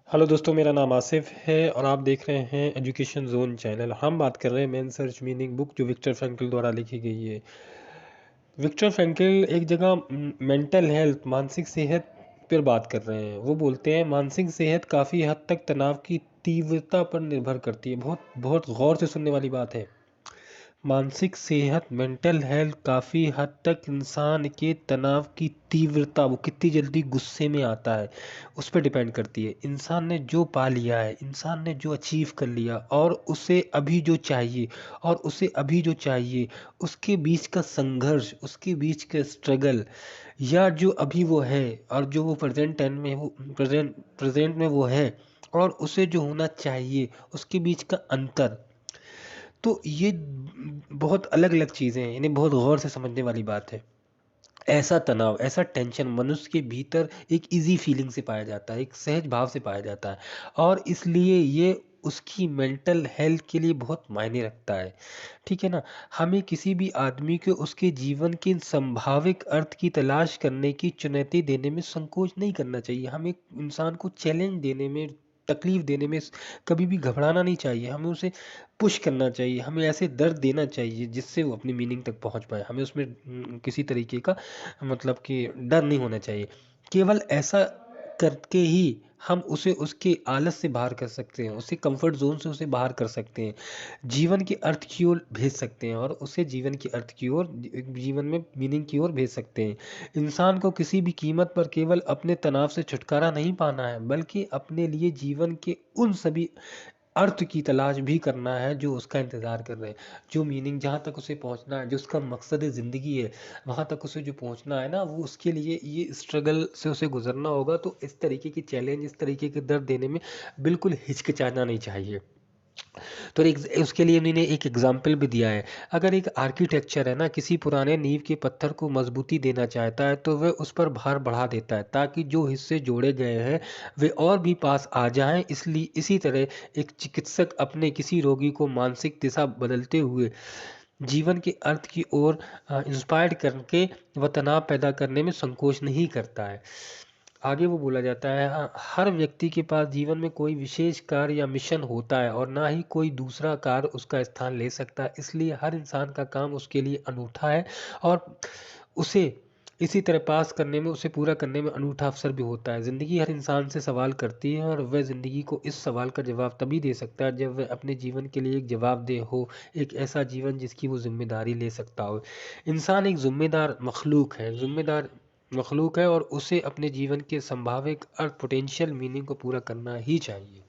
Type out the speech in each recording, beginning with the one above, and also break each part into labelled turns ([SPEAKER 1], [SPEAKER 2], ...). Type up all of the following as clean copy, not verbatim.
[SPEAKER 1] Hello दोस्तों, मेरा नाम आसिफ है और आप देख रहे हैं एजुकेशन जोन चैनल। हम बात कर रहे हैं मेन सर्च मीनिंग बुक जो विक्टर फ्रैंकल द्वारा लिखी गई है। विक्टर फ्रैंकल एक जगह मेंटल हेल्थ मानसिक सेहत पर बात कर रहे हैं। वो बोलते हैं मानसिक सेहत काफ़ी हद तक तनाव की तीव्रता पर निर्भर करती है। बहुत बहुत गौर से सुनने वाली बात है। मानसिक सेहत मेंटल हेल्थ काफ़ी हद तक इंसान के तनाव की तीव्रता, वो कितनी जल्दी गुस्से में आता है, उस पर डिपेंड करती है। इंसान ने जो पा लिया है, इंसान ने जो अचीव कर लिया और उसे अभी जो चाहिए और उसे अभी जो चाहिए, उसके बीच का संघर्ष, उसके बीच का स्ट्रगल, या जो अभी वो है और जो वो प्रेजेंट टाइम में वो प्रेजेंट में वो है और उसे जो होना चाहिए, उसके बीच का अंतर। तो ये बहुत अलग अलग चीज़ें हैं, इन्हें बहुत गौर से समझने वाली बात है। ऐसा तनाव, ऐसा टेंशन मनुष्य के भीतर एक इजी फीलिंग से पाया जाता है, एक सहज भाव से पाया जाता है, और इसलिए ये उसकी मेंटल हेल्थ के लिए बहुत मायने रखता है। ठीक है ना। हमें किसी भी आदमी को उसके जीवन के संभावित अर्थ की तलाश करने की चुनौती देने में संकोच नहीं करना चाहिए। हमें इंसान को चैलेंज देने में, तकलीफ देने में कभी भी घबराना नहीं चाहिए। हमें उसे पुश करना चाहिए, हमें ऐसे दर्द देना चाहिए जिससे वो अपनी मीनिंग तक पहुंच पाए। हमें उसमें किसी तरीके का मतलब कि डर नहीं होना चाहिए। केवल ऐसा करके ही हम उसे उसके आलस से बाहर कर सकते हैं, उसे कंफर्ट जोन से उसे बाहर कर सकते हैं, जीवन के अर्थ की ओर भेज सकते हैं और उसे जीवन के अर्थ की ओर, जीवन में मीनिंग की ओर भेज सकते हैं। इंसान को किसी भी कीमत पर केवल अपने तनाव से छुटकारा नहीं पाना है, बल्कि अपने लिए जीवन के उन सभी अर्थ की तलाश भी करना है जो उसका इंतज़ार कर रहे हैं। जो मीनिंग, जहाँ तक उसे पहुँचना है, जो उसका मकसद ज़िंदगी है, वहाँ तक उसे जो पहुँचना है ना, वो उसके लिए ये स्ट्रगल से उसे गुजरना होगा। तो इस तरीके की चैलेंज, इस तरीके के दर्द देने में बिल्कुल हिचकिचाना नहीं चाहिए। तो एक उसके लिए उन्होंने एक एग्जाम्पल भी दिया है। अगर एक आर्किटेक्चर है ना, किसी पुराने नींव के पत्थर को मजबूती देना चाहता है तो वह उस पर भार बढ़ा देता है ताकि जो हिस्से जोड़े गए हैं वे और भी पास आ जाएं। इसलिए इसी तरह एक चिकित्सक अपने किसी रोगी को मानसिक दिशा बदलते हुए जीवन के अर्थ की ओर इंस्पायर्ड करके वह तनाव पैदा करने में संकोच नहीं करता है। आगे वो बोला जाता है, हाँ, हर व्यक्ति के पास जीवन में कोई विशेष कार्य या मिशन होता है और ना ही कोई दूसरा कार्य उसका स्थान ले सकता है। इसलिए हर इंसान का काम उसके लिए अनूठा है और उसे इसी तरह पास करने में, उसे पूरा करने में अनूठा अवसर भी होता है। ज़िंदगी हर इंसान से सवाल करती है और वह ज़िंदगी को इस सवाल का जवाब तभी दे सकता है जब वह अपने जीवन के लिए एक जवाबदेह हो, एक ऐसा जीवन जिसकी वो जिम्मेदारी ले सकता हो। इंसान एक जिम्मेदार मखलूक है और उसे अपने जीवन के संभावित अर्थ, पोटेंशियल मीनिंग को पूरा करना ही चाहिए।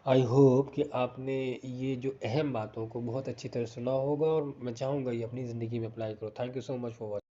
[SPEAKER 1] आई होप कि आपने ये जो अहम बातों को बहुत अच्छी तरह सुना होगा और मैं चाहूँगा ये अपनी ज़िंदगी में अप्लाई करो। Thank you so much for watching.